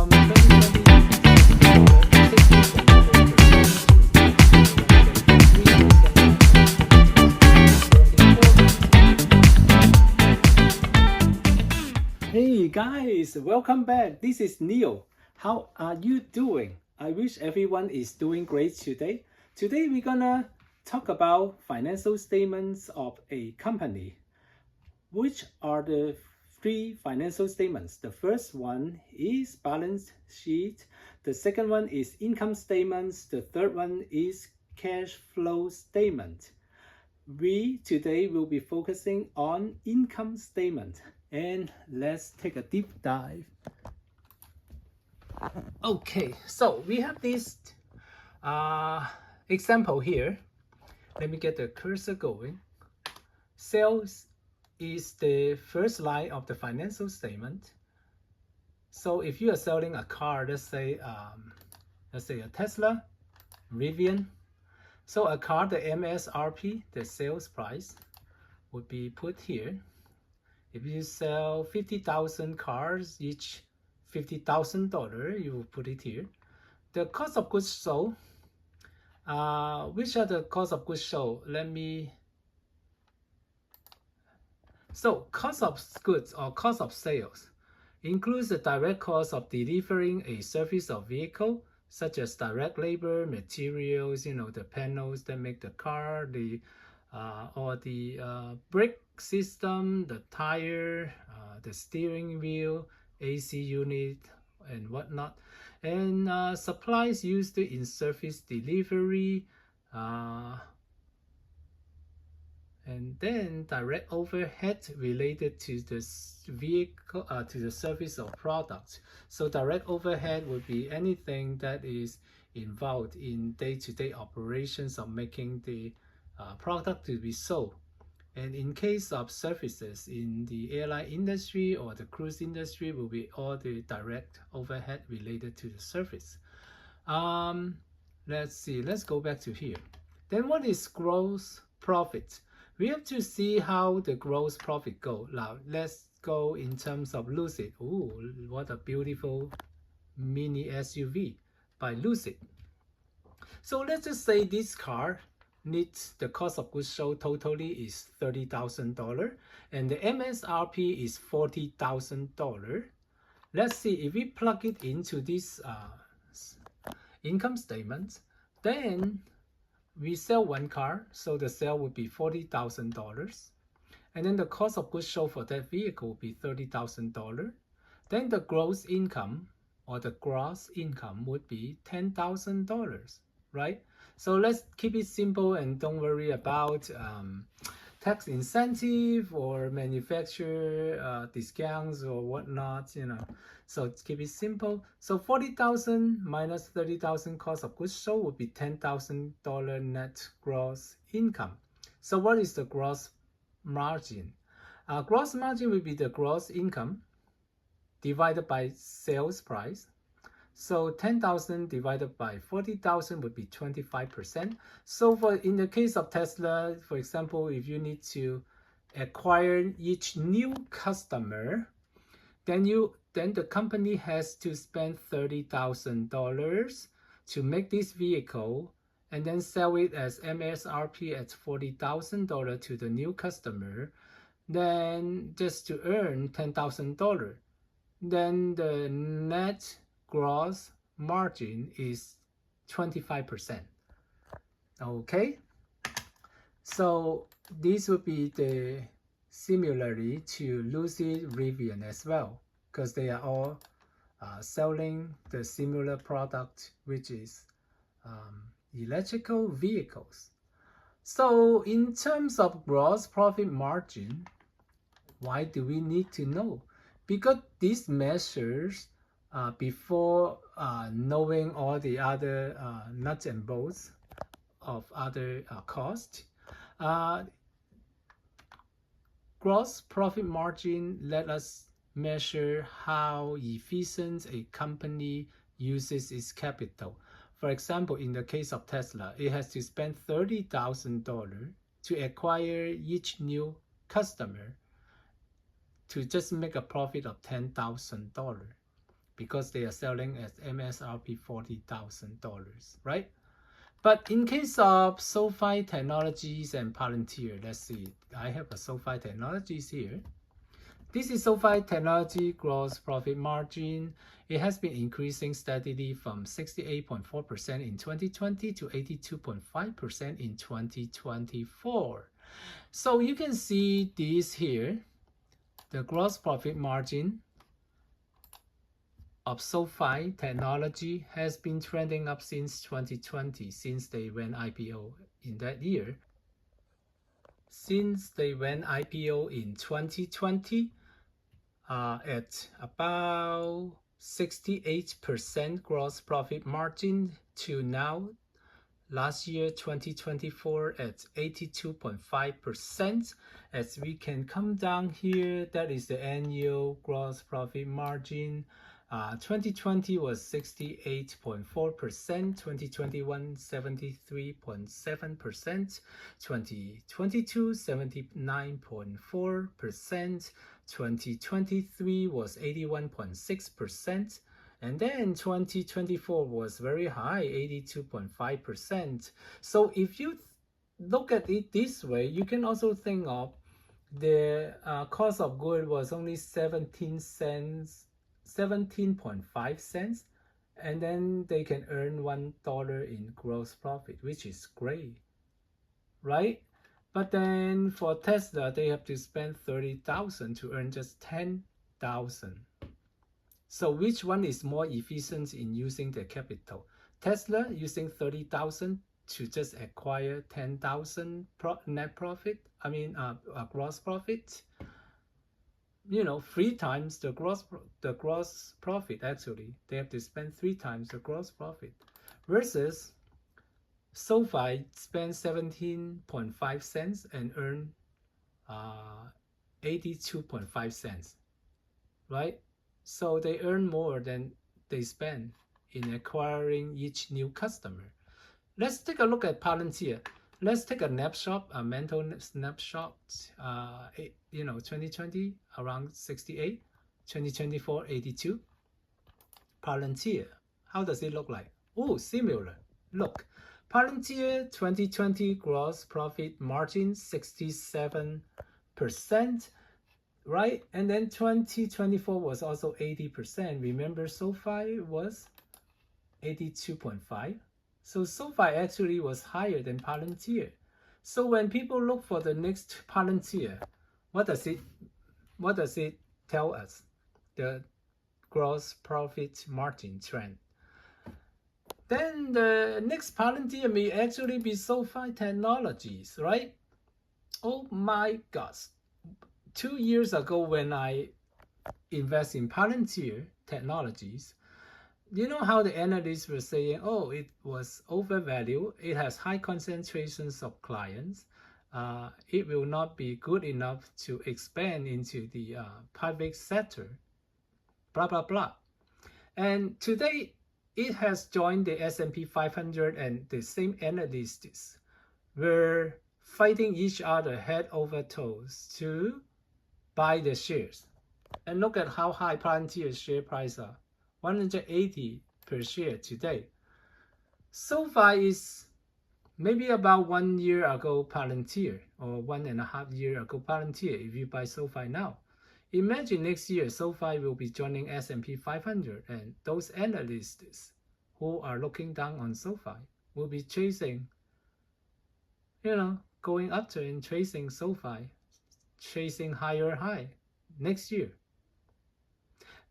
from 2020 Hey guys, welcome back. This is Neil. How are you doing? I wish everyone is doing great today. Today we're gonna talk about financial statements of a company. Which are the three financial statements? The first one is balance sheet. The second one is income statements. The third one is cash flow statement. We today will be focusing on income statement, and let's take a deep dive. Okay, so we have this example here. Let me get the cursor going. Sales is the first line of the financial statement. So if you are selling a car, let's say a Tesla, Rivian. So a car, the MSRP, the sales price, would be put here. If you sell 50,000 cars, each $50,000, you will put it here. The cost of goods sold, which are the cost of goods sold? So cost of goods or cost of sales includes the direct cost of delivering a service or vehicle, such as direct labor, materials, the panels that make the car, or the brake system, the tire, the steering wheel, AC unit, and whatnot, and supplies used in service delivery, and then direct overhead related to the vehicle, to the service or product. So direct overhead would be anything that is involved in day-to-day operations of making the product to be sold. And in case of services in the airline industry or the cruise industry, will be all the direct overhead related to the service. Let's see, let's go back to here. Then what is gross profit? We have to see how the gross profit go. Now let's go in terms of Lucid. Ooh, what a beautiful mini SUV by Lucid. So let's just say this car needs the cost of goods sold totally is $30,000 and the MSRP is $40,000. Let's see if we plug it into this income statement, then we sell one car, so the sale would be $40,000, and then the cost of goods sold for that vehicle would be $30,000. Then the gross income or the gross income would be $10,000, right? So let's keep it simple and don't worry about tax incentive or manufacturer discounts or whatnot, So keep it simple. So 40,000 minus 30,000 cost of goods sold would be $10,000 net gross income. So what is the gross margin? Gross margin will be the gross income divided by sales price. So 10,000 divided by 40,000 would be 25%. So in the case of Tesla, for example, if you need to acquire each new customer, then the company has to spend $30,000 to make this vehicle and then sell it as MSRP at $40,000 to the new customer, then just to earn $10,000. Then the net gross margin is 25%. Okay, so this would be the similarly to Lucid, Rivian as well, because they are all selling the similar product, which is electrical vehicles. So in terms of gross profit margin, why do we need to know? Because these measures before knowing all the other nuts and bolts of other costs. Gross profit margin let us measure how efficient a company uses its capital. For example, in the case of Tesla, it has to spend $30,000 to acquire each new customer to just make a profit of $10,000. because they are selling at MSRP $40,000, right? But in case of SoFi Technologies and Palantir, let's see. I have a SoFi Technologies here. This is SoFi Technology gross profit margin. It has been increasing steadily from 68.4% in 2020 to 82.5% in 2024. So you can see this here, the gross profit margin of SoFi Technology has been trending up since 2020, since they went IPO in that year. Since they went IPO in 2020, at about 68% gross profit margin to now, last year 2024 at 82.5%. As we can come down here, that is the annual gross profit margin. 2020 was 68.4%, 2021 73.7%, 2022 79.4%, 2023 was 81.6%, and then 2024 was very high, 82.5%. So if you look at it this way, you can also think of the cost of good was only 17.5 cents, and then they can earn $1 in gross profit, which is great, right? But then for Tesla, they have to spend 30,000 to earn just 10,000. So which one is more efficient in using the capital? Tesla using 30,000 to just acquire 10,000 net profit. Gross profit. You know, 3 times the gross profit. Actually, they have to spend 3 times the gross profit, versus SoFi spend 17.5 cents and earn 82.5 cents, right? So they earn more than they spend in acquiring each new customer. Let's take a look at Palantir. Let's take a snapshot, a mental snapshot. 2020 around 68, 2024 82. Palantir, how does it look like? Oh, similar. Look, Palantir 2020 gross profit margin 67%, right? And then 2024 was also 80%. Remember, SoFi was 82.5. So SoFi actually was higher than Palantir. So when people look for the next Palantir, what does it tell us? The gross profit margin trend. Then the next Palantir may actually be SoFi Technologies, right? Oh my gosh. 2 years ago when I invest in Palantir Technologies, you know how the analysts were saying, oh, it was overvalued, it has high concentrations of clients, it will not be good enough to expand into the private sector, blah, blah, blah. And today, it has joined the S&P 500, and the same analysts were fighting each other head over toes to buy the shares. And look at how high Palantir's share price are. 180 per share today. SoFi is maybe about 1 year ago Palantir, or 1.5 years ago Palantir if you buy SoFi now. Imagine next year SoFi will be joining S&P 500, and those analysts who are looking down on SoFi will be chasing, going after and chasing SoFi, chasing higher high next year.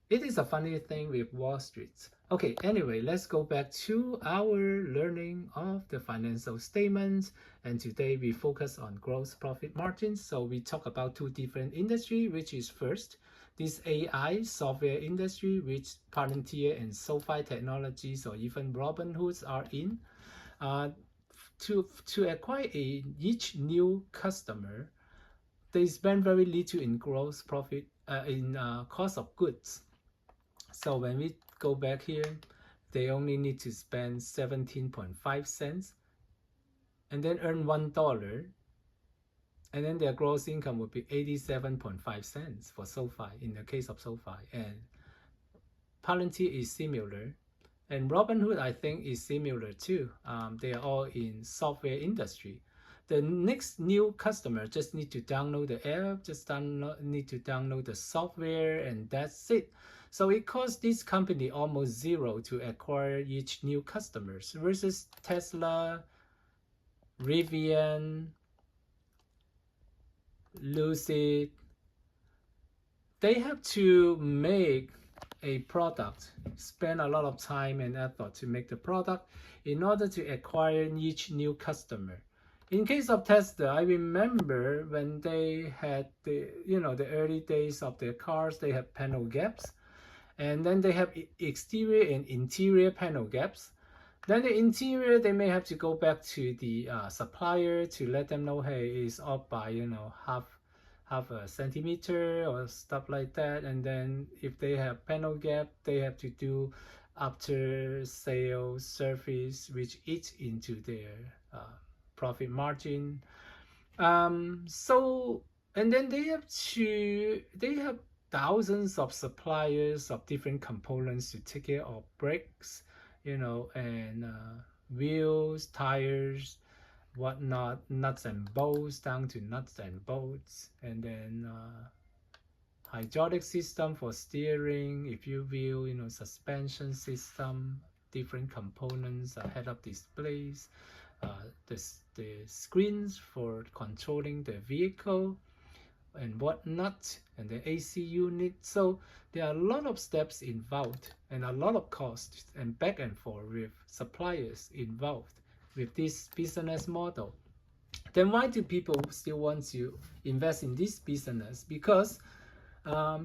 It is a funny thing with Wall Street. Okay, anyway, let's go back to our learning of the financial statements. And today we focus on gross profit margins. So we talk about 2 different industries, which is first, this AI software industry, which Palantir and SoFi Technologies or even Robinhood are in. To acquire each new customer, they spend very little in gross profit, in cost of goods. So when we go back here, they only need to spend 17.5 cents and then earn $1. And then their gross income would be 87.5 cents for SoFi in the case of SoFi. And Palantir is similar, and Robinhood I think is similar too. They are all in software industry. The next new customer just need to download the app, just need to download the software, and that's it. So it costs this company almost zero to acquire each new customers versus Tesla, Rivian, Lucid. They have to make a product, spend a lot of time and effort to make the product in order to acquire each new customer. In case of Tesla, I remember when they had the the early days of their cars, they have panel gaps, and then they have exterior and interior panel gaps. Then the interior, they may have to go back to the supplier to let them know, hey, it's up by half a centimeter or stuff like that. And then if they have panel gap, they have to do after sales service, which eats into their profit margin. So and then they have thousands of suppliers of different components to take care of brakes, and wheels, tires, whatnot, nuts and bolts, down to nuts and bolts, and then hydraulic system for steering, if you will, suspension system, different components, head-up displays, the screens for controlling the vehicle and whatnot, and the AC unit. So there are a lot of steps involved and a lot of costs and back and forth with suppliers involved with this business model. Then why do people still want to invest in this business? Because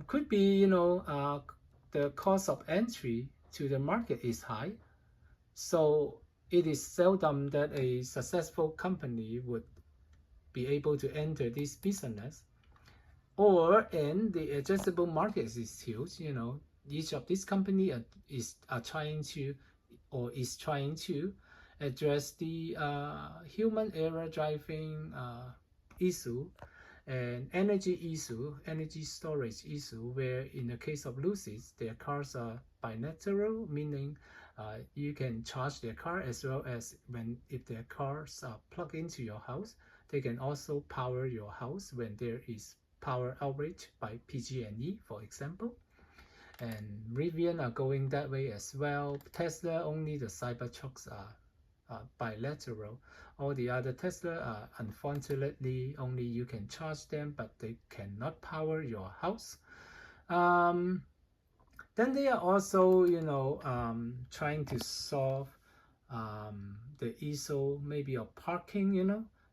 could be the cost of entry to the market is high, so it is seldom that a successful company would be able to enter this business. And the addressable market is huge. Each of these company is trying to address the human error driving issue and energy storage issue, where in the case of Lucid, their cars are bilateral, meaning you can charge their car as well as if their cars are plugged into your house, they can also power your house when there is power outage by PG&E, for example. And Rivian are going that way as well. Tesla, only the Cybertrucks are bilateral. All the other Tesla are unfortunately only you can charge them, but they cannot power your house. Then they are also trying to solve the issue maybe of parking,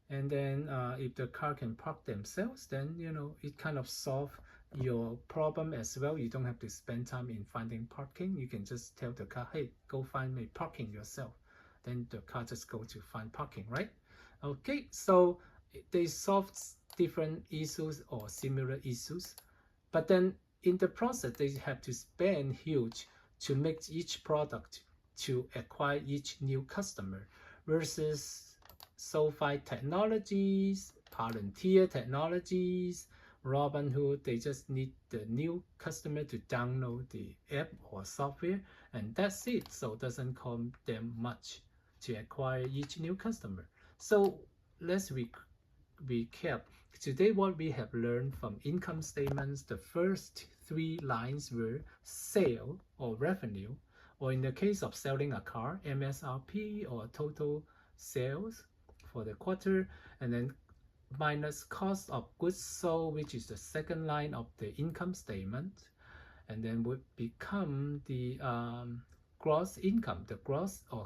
and then if the car can park themselves, then it kind of solve your problem as well. You don't have to spend time in finding parking. You can just tell the car, hey, go find me parking yourself. Then the car just go to find parking, right? Okay, so they solve different issues or similar issues, but then in the process they have to spend huge to make each product to acquire each new customer, versus SoFi Technologies, Palantir Technologies, Robinhood, they just need the new customer to download the app or software, and that's it. So it doesn't cost them much to acquire each new customer. So let's recap. Today what we have learned from income statements, the first three lines were sale or revenue, or in the case of selling a car, MSRP or total sales for the quarter, and then minus cost of goods sold, which is the second line of the income statement, and then would become the gross income. The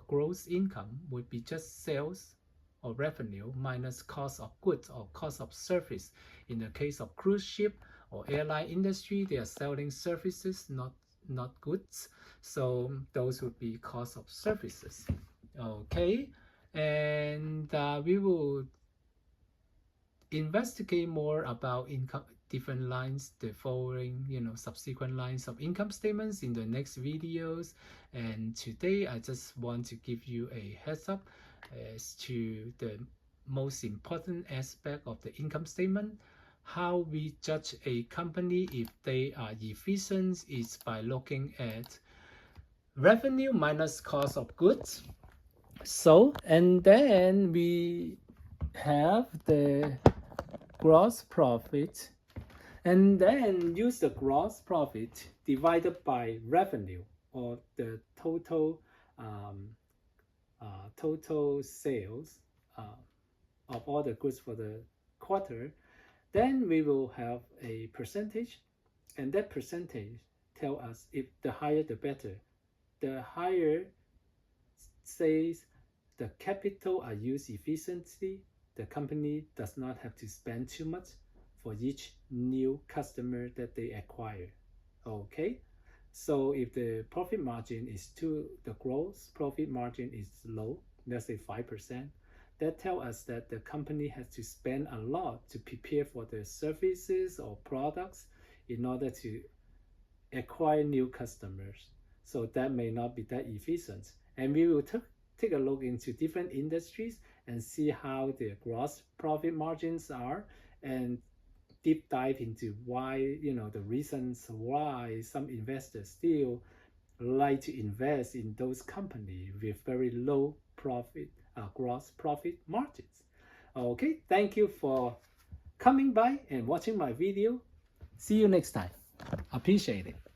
gross income would be just sales or revenue minus cost of goods or cost of service. In the case of cruise ship or airline industry, they are selling services, not goods, so those would be cost of services. Okay, and we will investigate more about income, different lines, the following subsequent lines of income statements in the next videos. And today I just want to give you a heads up as to the most important aspect of the income statement. How we judge a company if they are efficient is by looking at revenue minus cost of goods. So, and then we have the gross profit, and then use the gross profit divided by revenue, or the total total sales of all the goods for the quarter. Then we will have a percentage, and that percentage tell us if the higher the better. The higher says the capital are used efficiently, the company does not have to spend too much for each new customer that they acquire. Okay, so if the profit margin is too, the gross profit margin is low, let's say 5%, that tells us that the company has to spend a lot to prepare for the services or products in order to acquire new customers. So that may not be that efficient. And we will take a look into different industries and see how their gross profit margins are, and deep dive into why, the reasons why some investors still like to invest in those companies with very low profit, gross profit margins. Okay, thank you for coming by and watching my video. See you next time. Appreciate it.